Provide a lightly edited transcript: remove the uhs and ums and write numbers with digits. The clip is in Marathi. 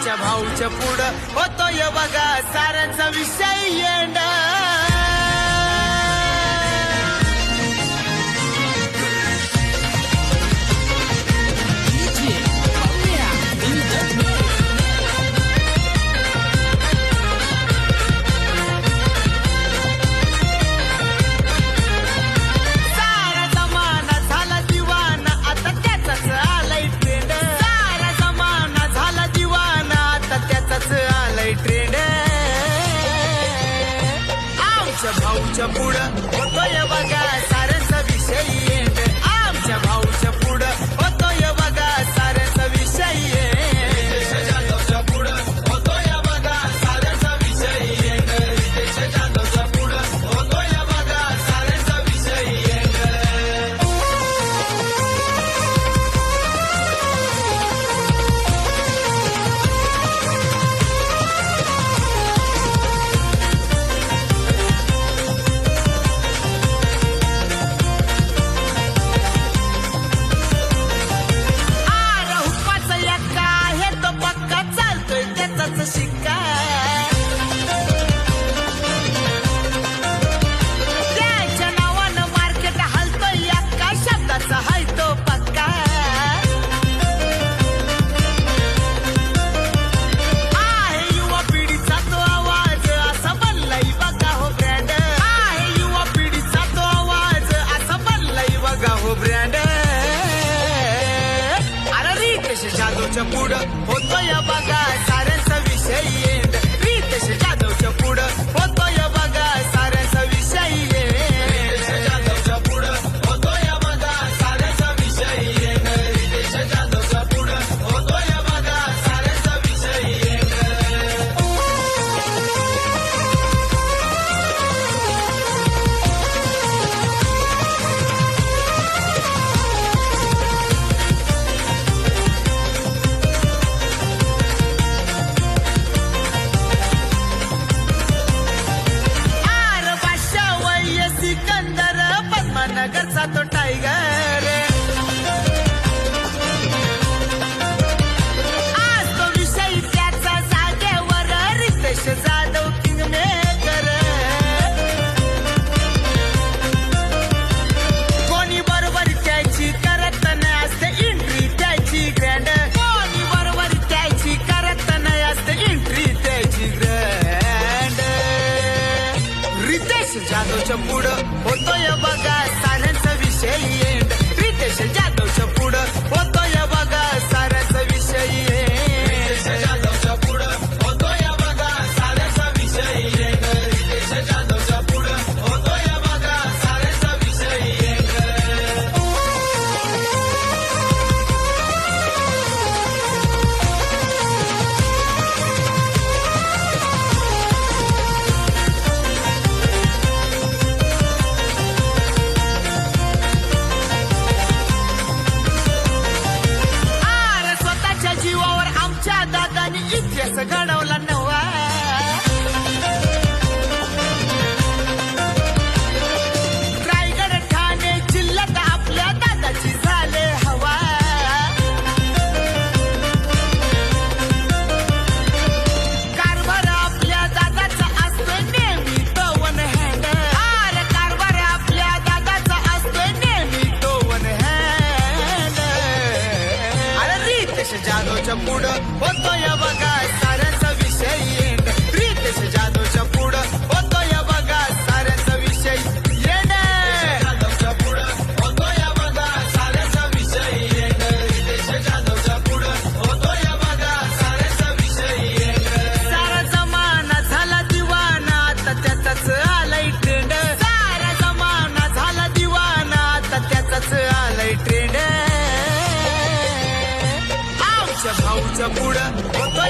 आमच्या भाऊच्या पुढं होतोय बघा साऱ्यांचा विषय येंडा. भाऊच्या पुढं होतोय बघा साऱ्यांचा विषय येंड. आमच्या भाऊच्या पुढं होतोय बघा साऱ्यांचा विषय येंड. जाधवच्या पुढं होतोय बघा साऱ्यांचा विषय येंड. रितेश जाधवच्या पुढं होतोय बघा साऱ्यांचा विषय येंड. त्याच्या नावानं मार्केट हलतोय एका शब्दाचा हाय तो पक्का. आहे युवा पिढीचा तो आवाज असा बनलाय बघा हो ब्रँड. आहे युवा पिढीचा तो आवाज असा बनलाय बघा हो ब्रँड. अरे रितेश जाधवच्या पुढं होतोय बघा साऱ्यांचा विषय येंड. रितेश जाधवच्या पुढं होतोय बघा साऱ्यांचा विषय येंड. जाधवच्या पुढं होतोय बघा साऱ्यांचा विषय येंड. रितेश जाधवच्या पुढं होतोय बघा साऱ्यांचा विषय येंड. सिकंदर पद्मानगरचा तो टायगर. आज तो विषय त्याचा जागेवर रितेश जाधव किंग मेकर. कोणी बरोबर त्याची करत नाही असते एंट्री त्याची ग्रँड. कोणी बरोबर त्याची करत नाही असते एंट्री त्याची ग्रँड. रितेश जाधवच्या पुढं होतोय बघा साऱ्यांचा विषय येंड. रितेश जाधवच्या पुढं होतोय बघा साऱ्यांचा विषय येंड. जाधवच्या पुढं होतोय बघा साऱ्यांचा विषय येंड. रितेश जाधवच्या पुढं होतोय बघा साऱ्यांचा विषय येंड. दादानी इतिहास घडवला नवा. रायगड ठाणे जिल्ह्यात आपल्या दादाची झाले हवा. कारभार आपल्या दादाचा असतोय नेहमी तो वन हँड. अरे कारभार आपल्या दादाचा असतोय नेहमी तो वन हँड. अरे रितेश जाधवच्या पुढं होतोय बघा साऱ्यांचा विषय येंड. रितेश जाधवच्या पुढं होतोय बघा साऱ्यांचा विषय येंड. जाधवच्या पुढं होतोय बघा साऱ्यांचा विषय येंड. रितेश जाधवच्या पुढं होतोय बघा साऱ्यांचा विषय येंड. सारा जमाना झाला दिवाना आता त्याचाच आलाय ट्रेंड. सारा जमाना झाला दिवाना आता त्याचाच आलाय ट्रेंड. आमच्या भाऊच्या पुढं होतोय